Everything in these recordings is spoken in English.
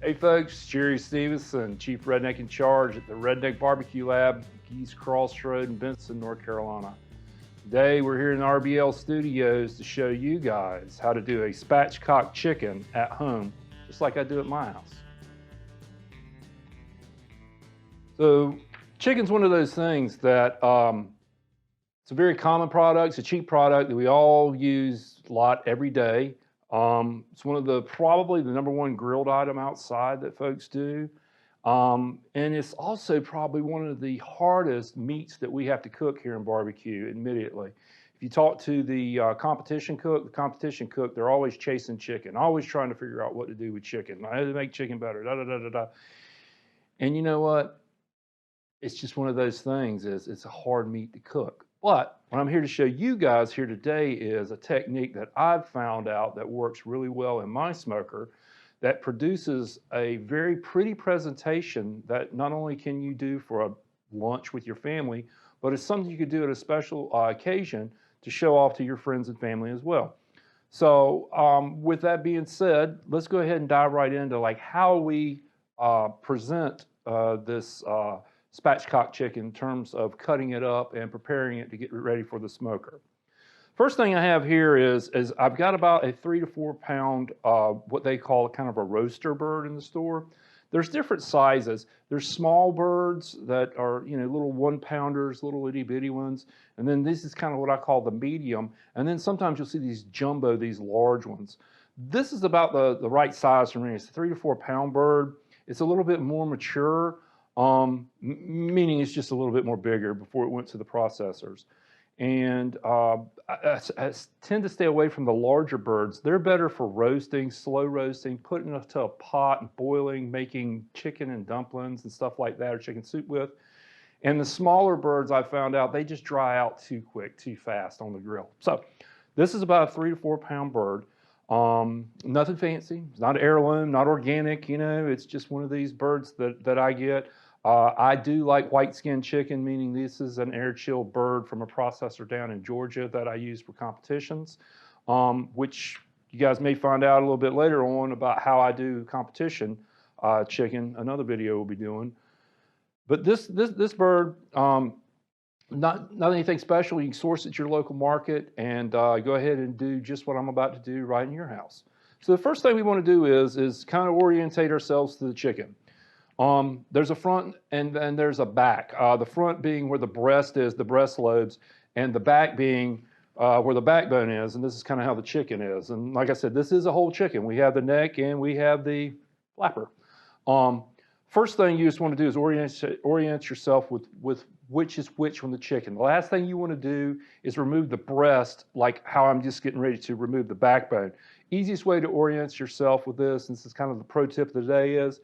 Hey folks, Jerry Stevenson, Chief Redneck in Charge at the Redneck BBQ Lab, East Crossroad in Benson, North Carolina. Today we're here in the RBL studios to show you guys how to do a spatchcock chicken at home, just like I do at my house. So chicken's one of those things that it's a very common product, it's a cheap product that we all use a lot every day. It's one of the probably the #1 grilled item outside that folks do. And it's also probably one of the hardest meats that we have to cook here in barbecue, admittedly. If you talk to the competition cook, they're always chasing chicken, always trying to figure out what to do with chicken. How to make chicken better, da da da da da. And you know what? It's just one of those things, it's a hard meat to cook. But what I'm here to show you guys here today is a technique that I've found out that works really well in my smoker that produces a very pretty presentation that not only can you do for a lunch with your family, but it's something you could do at a special occasion to show off to your friends and family as well. So with that being said, let's go ahead and dive right into like how we present this spatchcock chicken in terms of cutting it up and preparing it to get ready for the smoker. First thing I have here is I've got about a 3 to 4 pound what they call kind of a roaster bird in the store. There's different sizes. There's small birds that are, you know, little 1-pounders, little itty bitty ones, and then this is kind of what I call the medium, and then sometimes you'll see these jumbo, these large ones. This is about the right size for me. It's a 3 to 4 pound bird. It's a little bit more mature. Meaning it's just a little bit more bigger before it went to the processors. And I tend to stay away from the larger birds. They're better for roasting, slow roasting, putting it into a pot and boiling, making chicken and dumplings and stuff like that, or chicken soup with. And the smaller birds, I found out, they just dry out too quick, too fast on the grill. So this is about a 3 to 4 pound bird. Nothing fancy. It's not heirloom, not organic, you know, it's just one of these birds that I get. I do like white skin chicken, meaning this is an air chilled bird from a processor down in Georgia that I use for competitions, which you guys may find out a little bit later on about how I do competition chicken. Another video we'll be doing. But this bird, not anything special. You can source it at your local market and go ahead and do just what I'm about to do right in your house. So the first thing we want to do is kind of orientate ourselves to the chicken. There's a front and there's a back. The front being where the breast is, the breast lobes, and the back being where the backbone is, and this is kind of how the chicken is. And like I said, this is a whole chicken. We have the neck and we have the flapper. First thing you just want to do is orient yourself with which is which on the chicken. The last thing you want to do is remove the breast, like how I'm just getting ready to remove the backbone. Easiest way to orient yourself with this, and this is kind of the pro tip of the day, is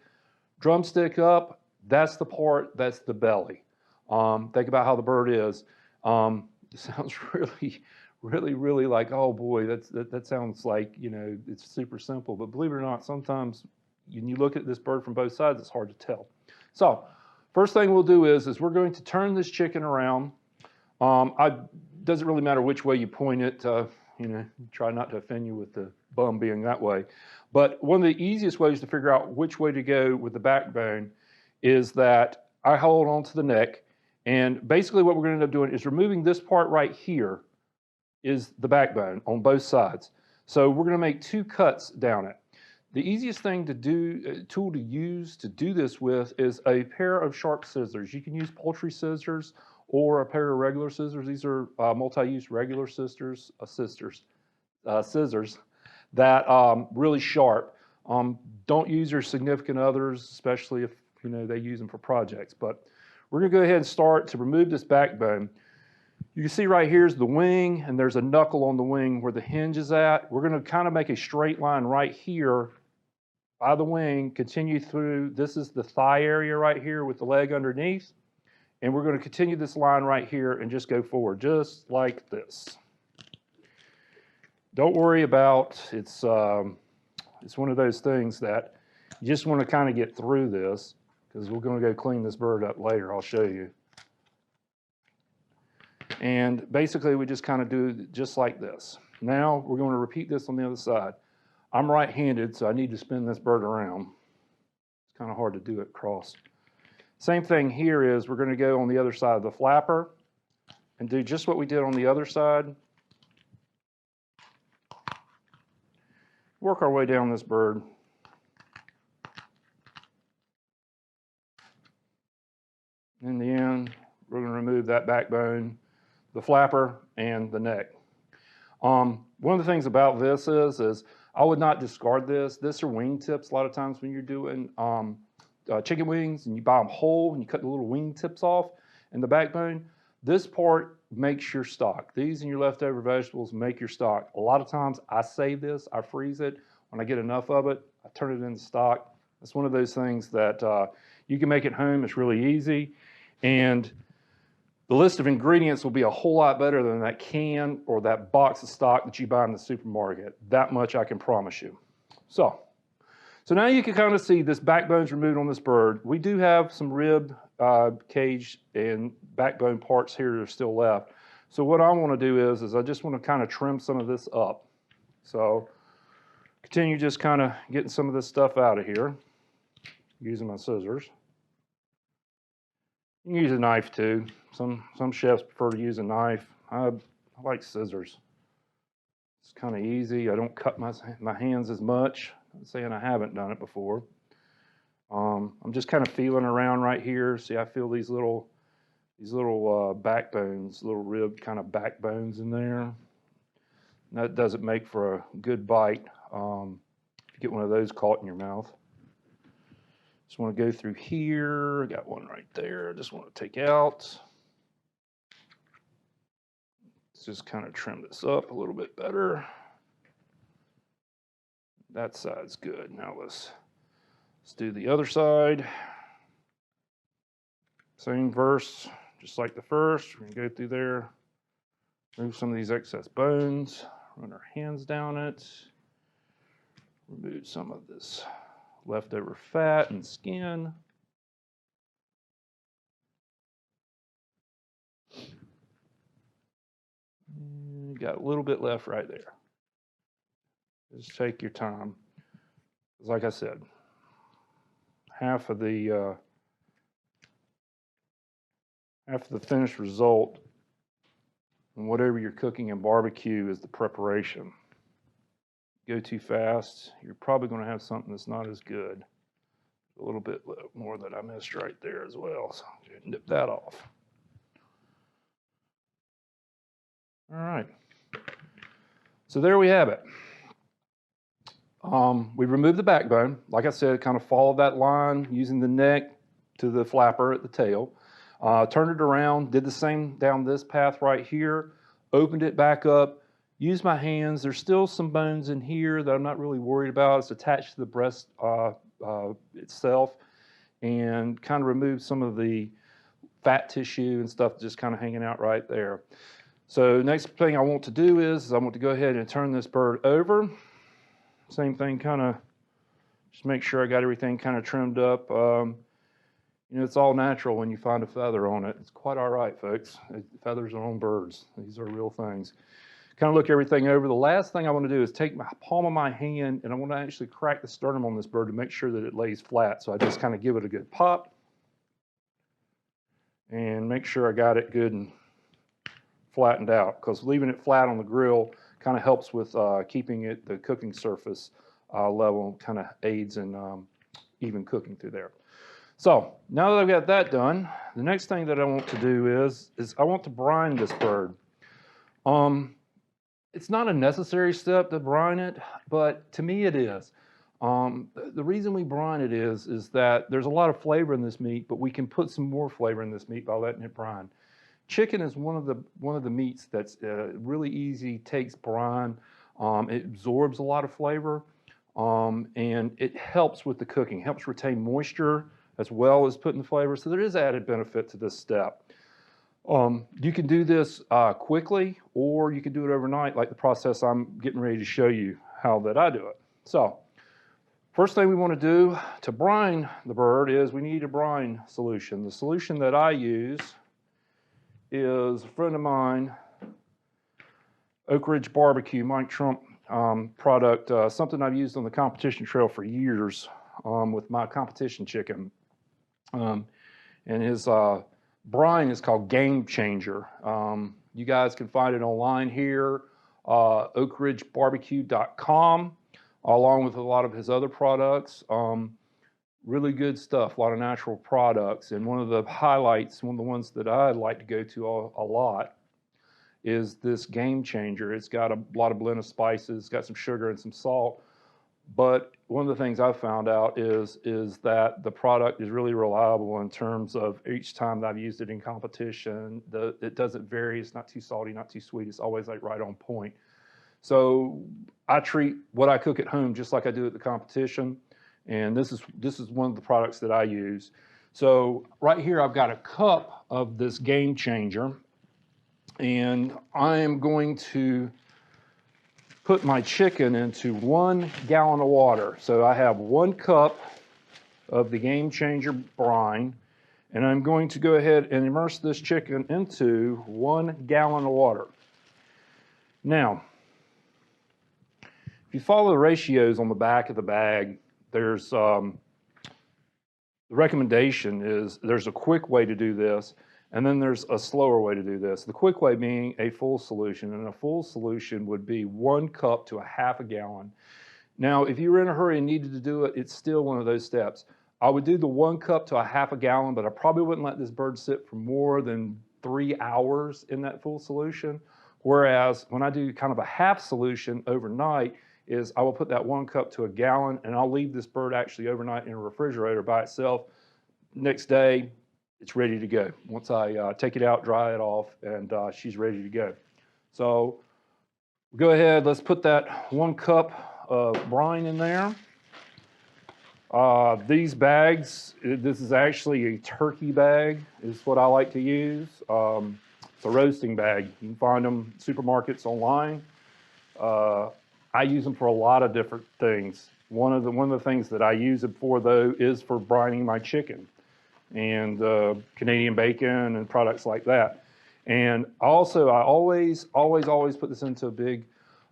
drumstick up, that's the part, that's the belly. Think about how the bird is. It sounds really like, oh boy, that sounds like, you know, it's super simple. But believe it or not, sometimes when you look at this bird from both sides, it's hard to tell. So first thing we'll do is we're going to turn this chicken around. Doesn't really matter which way you point it. You know, try not to offend you with the bum being that way. But one of the easiest ways to figure out which way to go with the backbone is that I hold on to the neck, and basically what we're going to end up doing is removing this part right here is the backbone on both sides. So we're going to make 2 cuts down it. The easiest thing to do, tool to use to do this with is a pair of sharp scissors. You can use poultry scissors or a pair of regular scissors. These are multi-use regular scissors that really sharp. Don't use your significant others, especially if you know they use them for projects. But we're going to go ahead and start to remove this backbone. You can see right here is the wing, and there's a knuckle on the wing where the hinge is at. We're going to kind of make a straight line right here by the wing, continue through. This is the thigh area right here with the leg underneath. And we're going to continue this line right here and just go forward, just like this. Don't worry about it's one of those things that you just want to kind of get through this, because we're going to go clean this bird up later. I'll show you. And basically we just kind of do just like this. Now we're going to repeat this on the other side. I'm right-handed, so I need to spin this bird around. kind of hard to do it across. Same thing here is we're going to go on the other side of the flapper and do just what we did on the other side. Work our way down this bird. In the end, we're going to remove that backbone, the flapper, and the neck. One of the things about this is I would not discard this. This are wing tips a lot of times when you're doing chicken wings and you buy them whole and you cut the little wing tips off and the backbone. This part makes your stock. These and your leftover vegetables make your stock. A lot of times I save this, I freeze it. When I get enough of it, I turn it into stock. It's one of those things that you can make at home. It's really easy. And the list of ingredients will be a whole lot better than that can or that box of stock that you buy in the supermarket. That much I can promise you. So now you can kind of see this backbone's removed on this bird. We do have some rib cage and backbone parts here that are still left. So what I want to do is I just want to kind of trim some of this up. So continue just kind of getting some of this stuff out of here using my scissors. You can use a knife too. Some chefs prefer to use a knife. I like scissors. It's kind of easy. I don't cut my hands as much. I'm saying I haven't done it before. I'm just kind of feeling around right here. See, I feel these little backbones, little rib kind of backbones in there. And that doesn't make for a good bite if you get one of those caught in your mouth. Just want to go through here. I got one right there. I just want to take out. Let's just kind of trim this up a little bit better. That side's good. Now let's do the other side. Same verse, just like the first. We're going to go through there, remove some of these excess bones, run our hands down it, remove some of this leftover fat and skin. And got a little bit left right there. Just take your time. Like I said, half of the finished result in whatever you're cooking in barbecue is the preparation. Go too fast, you're probably going to have something that's not as good. A little bit more that I missed right there as well, so nip that off. All right, so there we have it. We removed the backbone. Like I said, kind of followed that line using the neck to the flapper at the tail. Turned it around, did the same down this path right here, opened it back up, used my hands. There's still some bones in here that I'm not really worried about. It's attached to the breast itself, and kind of removed some of the fat tissue and stuff just kind of hanging out right there. So next thing I want to do is I want to go ahead and turn this bird over. Same thing, kind of just make sure I got everything kind of trimmed up. You know, it's all natural when you find a feather on it. It's quite all right, folks. Feathers are on birds. These are real things. Kind of look everything over. The last thing I want to do is take my palm of my hand and I want to actually crack the sternum on this bird to make sure that it lays flat. So I just kind of give it a good pop and make sure I got it good and flattened out, because leaving it flat on the grill kind of helps with keeping it, the cooking surface level, kind of aids in even cooking through there. So now that I've got that done, the next thing that I want to do is I want to brine this bird. It's not a necessary step to brine it, but to me it is. The reason we brine it is that there's a lot of flavor in this meat, but we can put some more flavor in this meat by letting it brine. Chicken is one of the meats that's really easy, takes brine. It absorbs a lot of flavor, and it helps with the cooking, helps retain moisture as well as putting the flavor. So there is added benefit to this step. You can do this quickly, or you can do it overnight, like the process I'm getting ready to show you how that I do it. So first thing we want to do to brine the bird is we need a brine solution. The solution that I use is a friend of mine, Oak Ridge Barbecue, Mike Trump product, something I've used on the competition trail for years. with my competition chicken. And his brine is called Game Changer. You guys can find it online here, oakridgebarbecue.com, along with a lot of his other products. Really good stuff, a lot of natural products. And one of the highlights, one of the ones that I like to go to a lot, is this Game Changer. It's got a lot of blend of spices, got some sugar and some salt. But one of the things I've found out is that the product is really reliable in terms of each time that I've used it in competition. It doesn't vary. It's not too salty, not too sweet. It's always like right on point. So I treat what I cook at home just like I do at the competition. And this is one of the products that I use. So right here I've got a cup of this Game Changer, and I am going to put my chicken into 1 gallon of water. So I have 1 cup of the Game Changer brine, and I'm going to go ahead and immerse this chicken into 1 gallon of water. Now, if you follow the ratios on the back of the bag, there's the recommendation is there's a quick way to do this, and then there's a slower way to do this. The quick way being a full solution, and a full solution would be 1 cup to a half a gallon. Now, if you were in a hurry and needed to do it, it's still one of those steps. I would do the 1 cup to a half a gallon, but I probably wouldn't let this bird sit for more than 3 hours in that full solution. Whereas when I do kind of a half solution overnight, is I will put that 1 cup to a gallon, and I'll leave this bird actually overnight in a refrigerator by itself. Next day, it's ready to go. Once I take it out, dry it off, and she's ready to go. So go ahead, let's put that 1 cup of brine in there. These bags, this is actually a turkey bag, is what I like to use. It's a roasting bag. You can find them in supermarkets online. I use them for a lot of different things. One of the things that I use it for, though, is for brining my chicken and Canadian bacon and products like that. And also, I always put this into a big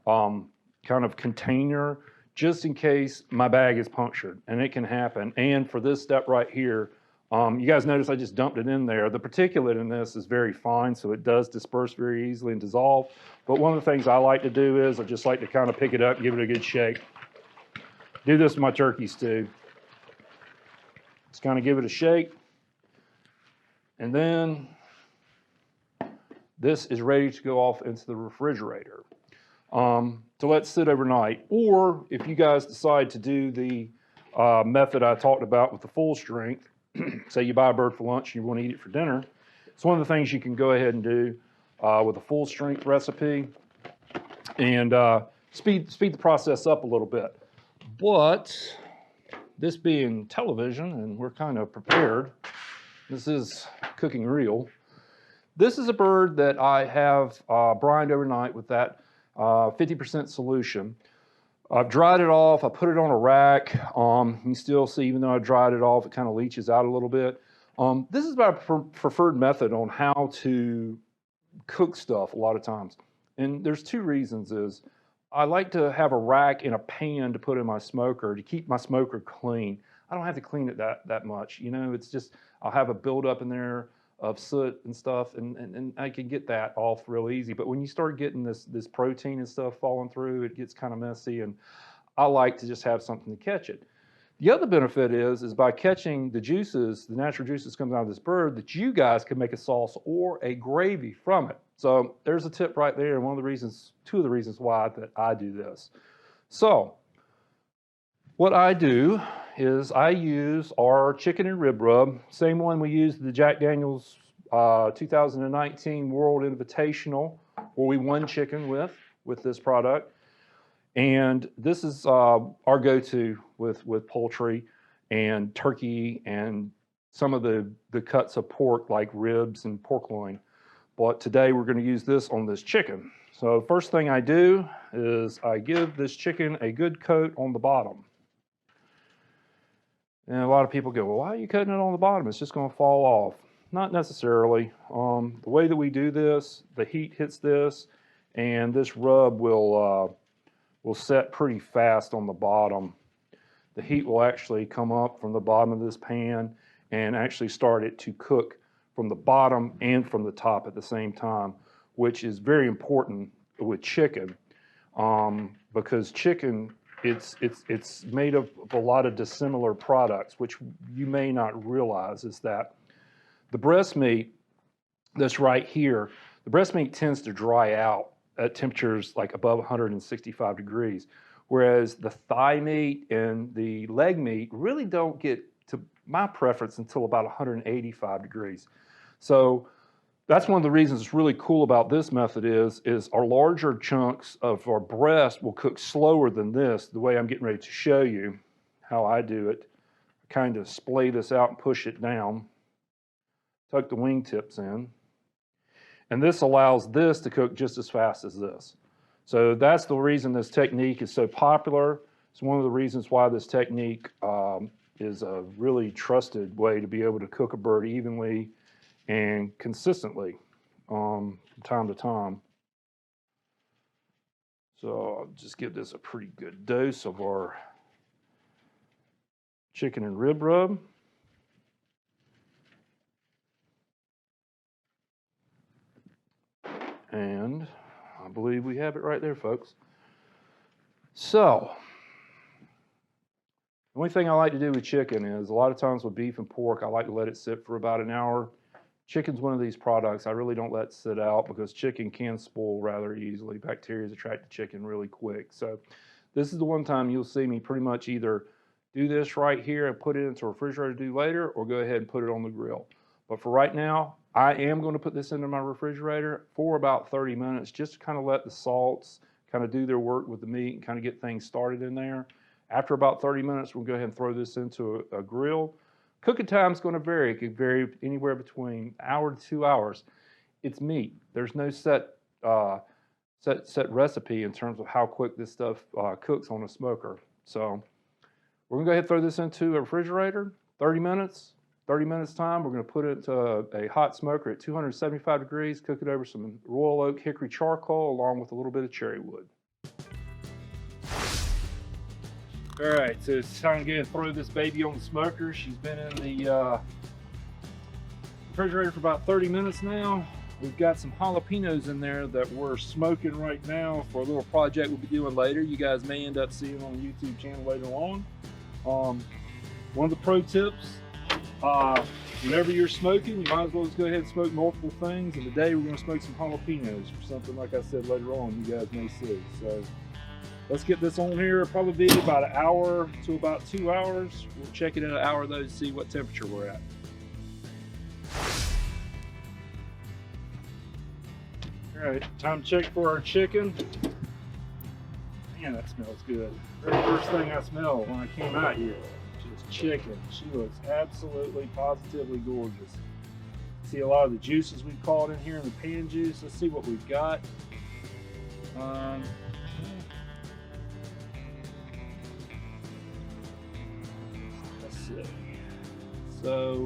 kind of container just in case my bag is punctured, and it can happen. And for this step right here, you guys notice I just dumped it in there. The particulate in this is very fine, so it does disperse very easily and dissolve. But one of the things I like to do is I just like to kind of pick it up, give it a good shake. Do this with my turkeys too. Just kind of give it a shake. And then this is ready to go off into the refrigerator to let sit overnight. Or if you guys decide to do the method I talked about with the full strength, say you buy a bird for lunch and you want to eat it for dinner, it's one of the things you can go ahead and do with a full strength recipe and speed the process up a little bit. But this being television, and we're kind of prepared, this is cooking real. This is a bird that I have brined overnight with that 50% solution. I've dried it off. I put it on a rack. You can still see, even though I dried it off, it kind of leaches out a little bit. This is my preferred method on how to cook stuff a lot of times. And there's 2 reasons is I like to have a rack and a pan to put in my smoker to keep my smoker clean. I don't have to clean it that much. You know, it's just, I'll have a buildup in there of soot and stuff, and I can get that off real easy. But when you start getting this protein and stuff falling through, it gets kind of messy, and I like to just have something to catch it. The other benefit is by catching the juices, the natural juices coming out of this bird, that you guys can make a sauce or a gravy from it. So there's a tip right there, and 2 of the reasons why that I do this. So what I do is I use our chicken and rib rub, same one we used the Jack Daniel's 2019 World Invitational, where we won chicken with this product. And this is our go-to with poultry and turkey and some of the cuts of pork like ribs and pork loin. But today we're going to use this on this chicken. So first thing I do is I give this chicken a good coat on the bottom. And a lot of people go, well, why are you cutting it on the bottom? It's just going to fall off. Not necessarily. The way that we do this, the heat hits this, and this rub will set pretty fast on the bottom. the heat will actually come up from the bottom of this pan and actually start it to cook from the bottom and from the top at the same time, which is very important with chicken, because chicken, it's made of a lot of dissimilar products, which you may not realize is that the breast meat that's right here, the breast meat tends to dry out at temperatures like above 165 degrees, whereas the thigh meat and the leg meat really don't get to my preference until about 185 degrees. So that's one of the reasons it's really cool about this method is our larger chunks of our breast will cook slower than this. The way I'm getting ready to show you how I do it, kind of splay this out and push it down, tuck the wingtips in, and this allows this to cook just as fast as this. So that's the reason this technique is so popular. It's one of the reasons why this technique is a really trusted way to be able to cook a bird evenly and consistently from time to time. So I'll just give this a pretty good dose of our chicken and rib rub. And I believe we have it right there, folks. So the only thing I like to do with chicken is a lot of times with beef and pork, I like to let it sit for about an hour. Chicken's one of these products I really don't let sit out because chicken can spoil rather easily. Bacteria attract to chicken really quick. So this is the one time you'll see me pretty much either do this right here and put it into a refrigerator to do later, or go ahead and put it on the grill. But for right now, I am going to put this into my refrigerator for about 30 minutes just to kind of let the salts kind of do their work with the meat and kind of get things started in there. After about 30 minutes, we'll go ahead and throw this into a grill. Cooking time is going to vary. It could vary anywhere between an hour to 2 hours. It's meat. There's no set recipe in terms of how quick this stuff cooks on a smoker. So we're going to go ahead and throw this into a refrigerator. 30 minutes. 30 minutes time, we're going to put it into a hot smoker at 275 degrees, cook it over some royal oak hickory charcoal along with a little bit of cherry wood. All right, so it's time to go and throw this baby on the smoker. She's been in the refrigerator for about 30 minutes now. We've got some jalapenos in there that we're smoking right now for a little project we'll be doing later. You guys may end up seeing on the YouTube channel later on. One of the pro tips, whenever you're smoking, you might as well just go ahead and smoke multiple things. And today we're going to smoke some jalapenos for something, like I said, later on you guys may see. So let's get this on here. It'll probably be about an hour to about 2 hours. We'll check it in an hour though to see what temperature we're at. All right, time to check for our chicken. Man, that smells good. Very first thing I smelled when I came out here. Chicken. She looks absolutely positively gorgeous. See a lot of the juices we've caught in here in the pan juice. Let's see what we've got. Let's see. So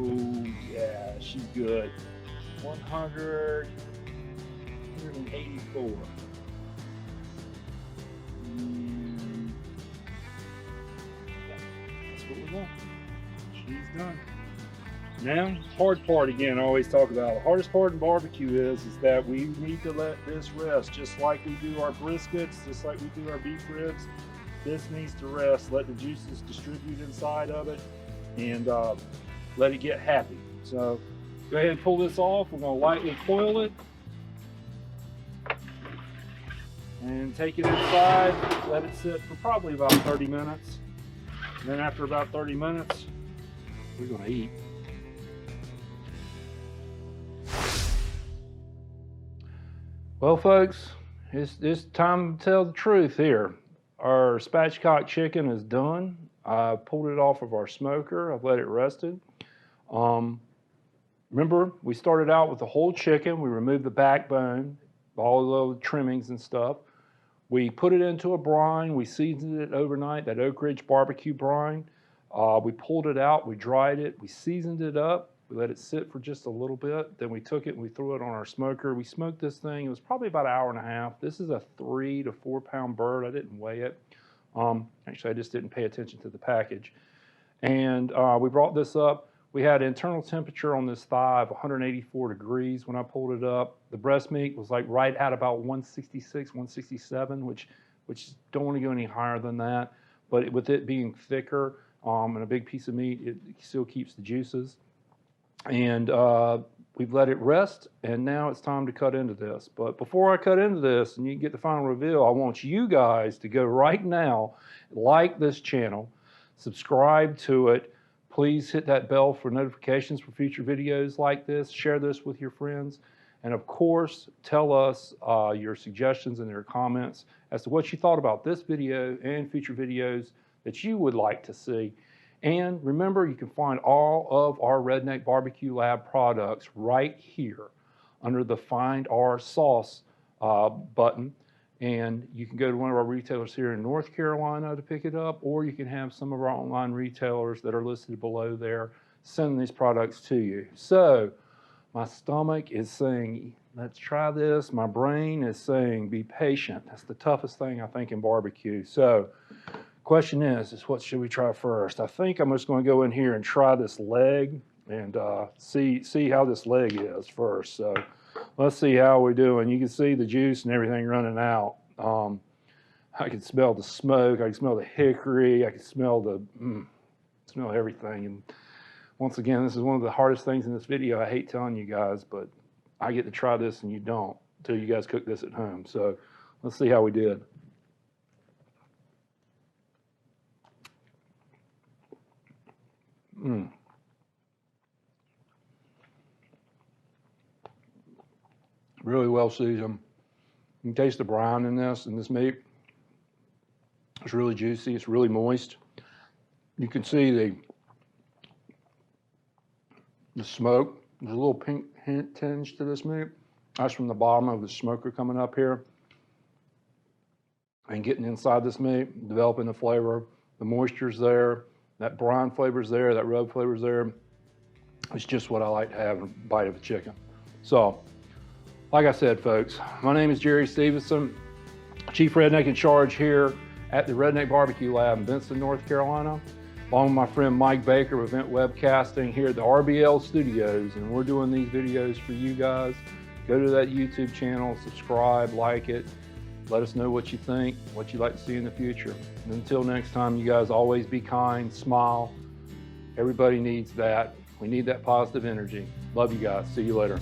yeah, she's good. 184. She's done. Now, hard part again, I always talk about. The hardest part in barbecue is that we need to let this rest, just like we do our briskets, just like we do our beef ribs. This needs to rest, let the juices distribute inside of it, and let it get happy. So go ahead and pull this off. We're going to lightly coil it and take it inside, let it sit for probably about 30 minutes. And then after about 30 minutes, we're going to eat. Well, folks, it's time to tell the truth here. Our spatchcock chicken is done. I pulled it off of our smoker. I've let it rested. Remember, we started out with the whole chicken. We removed the backbone, all the little trimmings and stuff. We put it into a brine. We seasoned it overnight, that Oak Ridge barbecue brine. We pulled it out. We dried it. We seasoned it up. We let it sit for just a little bit. Then we took it and we threw it on our smoker. We smoked this thing. It was probably about an hour and a half. This is a 3 to 4 pound bird. I didn't weigh it. Actually, I just didn't pay attention to the package. And we brought this up. We had internal temperature on this thigh of 184 degrees when I pulled it up. The breast meat was like right at about 166, 167, which don't want to go any higher than that. But with it being thicker and a big piece of meat, it still keeps the juices. And we've let it rest, and now it's time to cut into this. But before I cut into this and you get the final reveal, I want you guys to go right now, like this channel, subscribe to it. Please hit that bell for notifications for future videos like this. Share this with your friends. And of course, tell us your suggestions and your comments as to what you thought about this video and future videos that you would like to see. And remember, you can find all of our Redneck BBQ Lab products right here under the Find Our Sauce button. And you can go to one of our retailers here in North Carolina to pick it up, or you can have some of our online retailers that are listed below there send these products to you. So my stomach is saying, let's try this. My brain is saying, be patient. That's the toughest thing, I think, in barbecue. So question is what should we try first? I think I'm just going to go in here and try this leg and see how this leg is first. So let's see how we're doing. You can see the juice and everything running out. I can smell the smoke. I can smell the hickory. I can smell smell everything. And once again, this is one of the hardest things in this video. I hate telling you guys, but I get to try this and you don't until you guys cook this at home. So let's see how we did. Really well seasoned. You can taste the brine in this meat. It's really juicy. It's really moist. You can see the smoke. There's a little pink tinge to this meat. That's from the bottom of the smoker coming up here and getting inside this meat, developing the flavor. The moisture's there. That brine flavor's there. That rub flavor's there. It's just what I like to have in a bite of a chicken. So, like I said, folks, my name is Jerry Stevenson, Chief Redneck in Charge here at the Redneck BBQ Lab in Benson, North Carolina, along with my friend Mike Baker with Event Webcasting here at the RBL Studios, and we're doing these videos for you guys. Go to that YouTube channel, subscribe, like it, let us know what you think, what you'd like to see in the future. And until next time, you guys always be kind, smile. Everybody needs that. We need that positive energy. Love you guys. See you later.